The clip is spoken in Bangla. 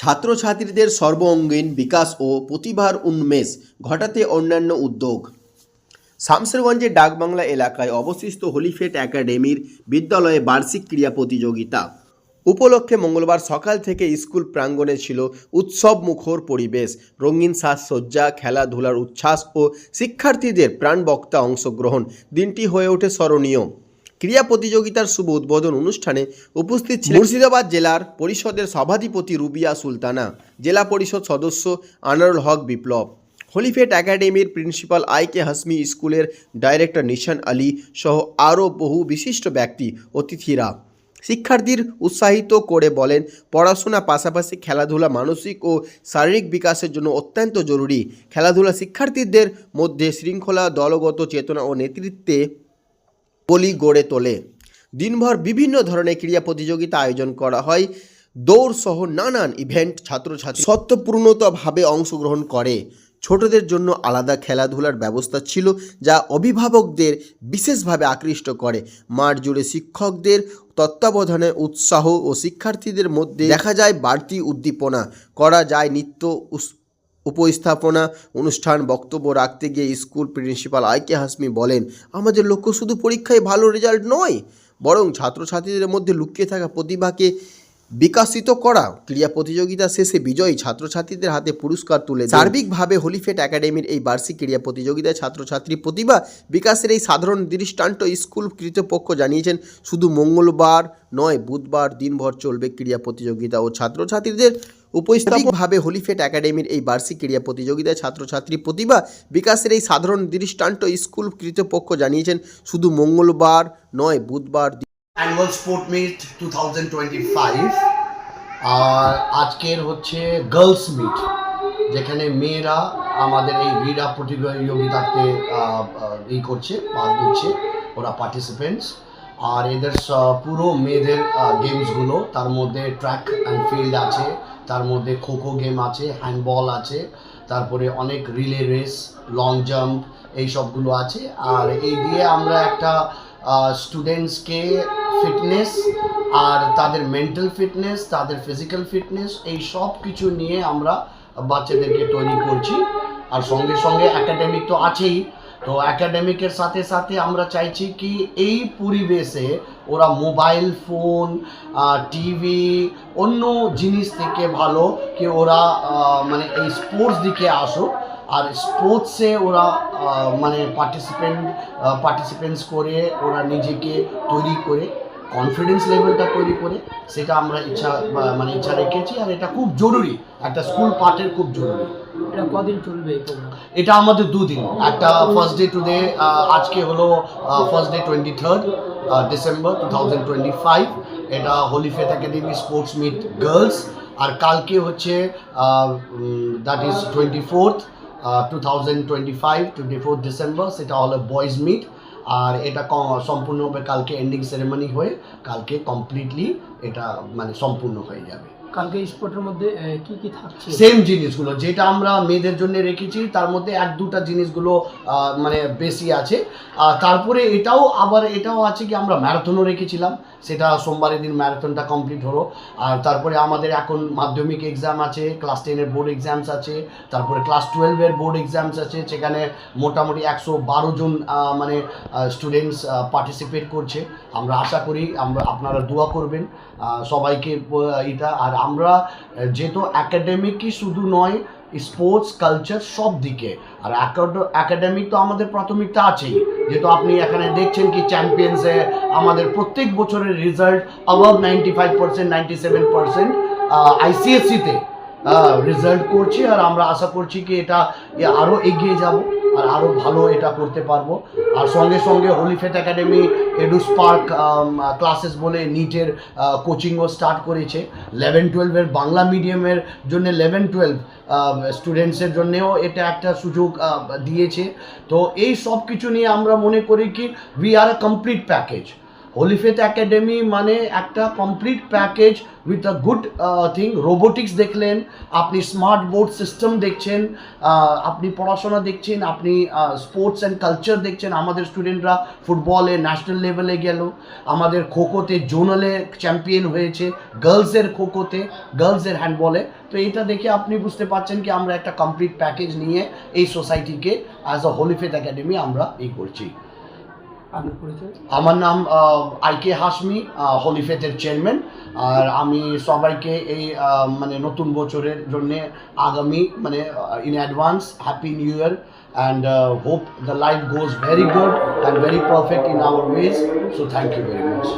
ছাত্রছাত্রীদের সর্বাঙ্গীন বিকাশ ও প্রতিভার উন্মেষ ঘটাতে অন্যান্য উদ্যোগ। শামসেরগঞ্জের ডাকবাংলা এলাকায় অবস্থিত হলিফেট একাডেমির বিদ্যালয়ে বার্ষিক ক্রীড়া প্রতিযোগিতা উপলক্ষে মঙ্গলবার সকাল থেকে স্কুল প্রাঙ্গণে ছিল উৎসব মুখর পরিবেশ। রঙিন সাজসজ্জা, খেলাধুলার উচ্ছ্বাস ও শিক্ষার্থীদের প্রাণবক্তা অংশগ্রহণ দিনটি হয়ে ওঠে স্মরণীয়। ক্রীড়া প্রতিযোগিতার শুভ উদ্বোধন অনুষ্ঠানে উপস্থিত ছিলেন মুর্শিদাবাদ জেলার পরিষদের সভাধিপতি রুবিয়া সুলতানা, জেলা পরিষদ সদস্য আনারুল হক বিপ্লব, হলিফেট একাডেমির প্রিন্সিপাল আইকে হাসমি, স্কুলের ডাইরেক্টর নিশান আলী সহ আরও বহু বিশিষ্ট ব্যক্তি। অতিথিরা শিক্ষার্থীর উৎসাহিত করে বলেন, পড়াশোনা পাশাপাশি খেলাধুলা মানসিক ও শারীরিক বিকাশের জন্য অত্যন্ত জরুরি। খেলাধুলা শিক্ষার্থীদের মধ্যে শৃঙ্খলা, দলগত চেতনা ও নেতৃত্বে বলি গড়ে তোলে। দিনভর বিভিন্ন ধরনের ক্রীড়া প্রতিযোগিতা আয়োজন করা হয়। দৌড় সহ নানান ইভেন্ট ছাত্রছাত্রী স্বতঃপূর্ণভাবে অংশগ্রহণ করে। ছোটদের জন্য আলাদা খেলাধুলার ব্যবস্থা ছিল, যা অভিভাবকদের বিশেষভাবে আকৃষ্ট করে। মাঠ জুড়ে শিক্ষকদের তত্ত্বাবধানে উৎসাহ ও শিক্ষার্থীদের মধ্যে দেখা যায় বাড়তি উদ্দীপনা। করা যায় নৃত্য উপস্থাপনা অনুষ্ঠান। বক্তব্য রাখতে গিয়ে স্কুল প্রিন্সিপাল আইকে হাসমি বলেন, আমাদের লক্ষ্য শুধু পরীক্ষায় ভালো রেজাল্ট নয়, বরং ছাত্রছাত্রীদের মধ্যে লুকিয়ে থাকা প্রতিভাকে বিকশিত করা। ক্রীড়া প্রতিযোগিতা শেষে বিজয়ী ছাত্রছাত্রীদের হাতে পুরস্কার তুলে সার্বিকভাবে হলিফেট একাডেমির এই বার্ষিক ক্রীড়া প্রতিযোগিতায় ছাত্রছাত্রী প্রতিভা বিকাশের এই সাধারণ দৃষ্টান্ত স্কুল কর্তৃপক্ষ জানিয়েছেন। শুধু মঙ্গলবার নয়, বুধবার দিনভর চলবে ক্রীড়া প্রতিযোগিতা ও ছাত্রছাত্রীদের উপস্থাপিতভাবে হলিফেট একাডেমির এই বার্ষিক ক্রীড়া প্রতিযোগিতায় ছাত্রছাত্রী প্রতিভা বিকাশের এই সাধারণ দৃষ্টান্ত স্কুল কর্তৃপক্ষ জানিয়েছেন। শুধু মঙ্গলবার নয়, বুধবার অ্যানুয়াল স্পোর্ট মিট 2025 আর আজকের হচ্ছে গার্লস মিট, যেখানে মেয়েরা আমাদের এই ক্রীড়া প্রতিযোগিতাতে করছে, পার্ট নিচ্ছে, ওরা পার্টিসিপেন্টস। আর এদের পুরো মেয়েদের গেমসগুলো, তার মধ্যে ট্র্যাক অ্যান্ড ফিল্ড আছে, তার মধ্যে খোখো গেম আছে, হ্যান্ডবল আছে, তারপরে অনেক রিলে রেস, লং জাম্প, এই সবগুলো আছে। আর এই দিয়ে আমরা একটা স্টুডেন্টসকে ফিটনেস আর তাদের মেন্টাল ফিটনেস, তাদের ফিজিক্যাল ফিটনেস, এই সব কিছু নিয়ে আমরা বাচ্চাদেরকে তৈরি করছি। আর সঙ্গে সঙ্গে একাডেমিক তো আছেই, তো একাডেমিকের সাথে সাথে আমরা চাইছি কি এই পরিবেশে ওরা মোবাইল ফোন, টিভি, অন্য জিনিস থেকে ভালো কি ওরা মানে এই স্পোর্টস দিকে আসুক। আর স্পোর্টসে ওরা মানে পার্টিসিপেন্টস করে ওরা নিজেকে তৈরি করে, কনফিডেন্স লেভেলটা তৈরি করে, সেটা আমরা ইচ্ছা রেখেছি। আর এটা খুব জরুরি, একটা স্কুল পার্টের খুব জরুরি। এটা কদিন চলবে? এটা আমাদের দুদিন, একটা ফার্স্ট ডে টুডে, আজকে হলো ফার্স্ট ডে 23 ডিসেম্বর 2025, এটা হলিফেট একাডেমি স্পোর্টস মিট গার্লস। আর কালকে হচ্ছে দ্যাট ইজ 24 2025 24 ডিসেম্বর, সেটা হলো বয়েজ মিট। আর এটা সম্পূর্ণভাবে কালকে এন্ডিং সেরেমনি হয়ে কালকে কমপ্লিটলি এটা মানে সম্পূর্ণ হয়ে যাবে। কালকে স্পোর্টের মধ্যে কি কি থাকছে? সেম জিনিসগুলো যেটা আমরা মেয়েদের জন্য রেখেছি, তার মধ্যে এক দুটা জিনিসগুলো মানে বেশি আছে। তারপরে এটাও আছে কি আমরা ম্যারাথনও রেখেছিলাম, সেটা সোমবারের দিন ম্যারাথনটা কমপ্লিট হলো। আর তারপরে আমাদের এখন মাধ্যমিক এক্সাম আছে, ক্লাস 10-এর বোর্ড এক্সামস আছে, তারপরে ক্লাস 12-এর বোর্ড এক্সামস আছে, সেখানে মোটামুটি 112 জন মানে স্টুডেন্টস পার্টিসিপেট করছে। আমরা আশা করি আপনারা দোয়া করবেন সবাইকে এটা। আর আমরা যেহেতু একাডেমিকই শুধু নয়, স্পোর্টস কালচার সব দিকে, আর একাডেমিক তো আমাদের প্রাথমিকটা আছেই। যেহেতু আপনি এখানে দেখছেন কি চ্যাম্পিয়ন্সে আমাদের প্রত্যেক বছরের রেজাল্ট অ্যাবাভ 95%, 97% আইসিএসসিতে রেজাল্ট করছি। আর আমরা আশা করছি কি এটা আরও এগিয়ে যাব আর আরও ভালো এটা করতে পারবো। আর সঙ্গে সঙ্গে হলিফেট একাডেমি এডুস্পার্ক ক্লাসেস বলে নিটের কোচিংও স্টার্ট করেছে। 11-12-এর বাংলা মিডিয়ামের জন্য 11-12 স্টুডেন্টসের জন্যেও এটা একটা সুযোগ দিয়েছে। তো এই সব কিছু নিয়ে আমরা মনে করি কি we are a complete package. Holy Faith Academy মানে একটা complete package with a good thing. Robotics দেখলেন, আপনি স্মার্ট বোর্ড সিস্টেম দেখছেন, আপনি পড়াশোনা দেখছেন, আপনি স্পোর্টস অ্যান্ড কালচার দেখছেন। আমাদের স্টুডেন্টরা ফুটবলে ন্যাশনাল লেভেলে গেল, আমাদের খোখোতে জোনালে চ্যাম্পিয়ন হয়েছে, গার্লসের খোখোতে, গার্লসের হ্যান্ডবলে। তো এইটা দেখে আপনি বুঝতে পারছেন কি আমরা একটা কমপ্লিট প্যাকেজ নিয়ে এই সোসাইটিকে as a Holy Faith Academy আমরা এই করছি। আপনার পরিচয়? আমার নাম আইকে হাশমি, হোলি ফেথের চেয়ারম্যান। আর আমি সবাইকে এই মানে নতুন বছরের জন্য আগামী মানে in advance happy new year and hope the life goes very good and very perfect in our ways. So thank you very much.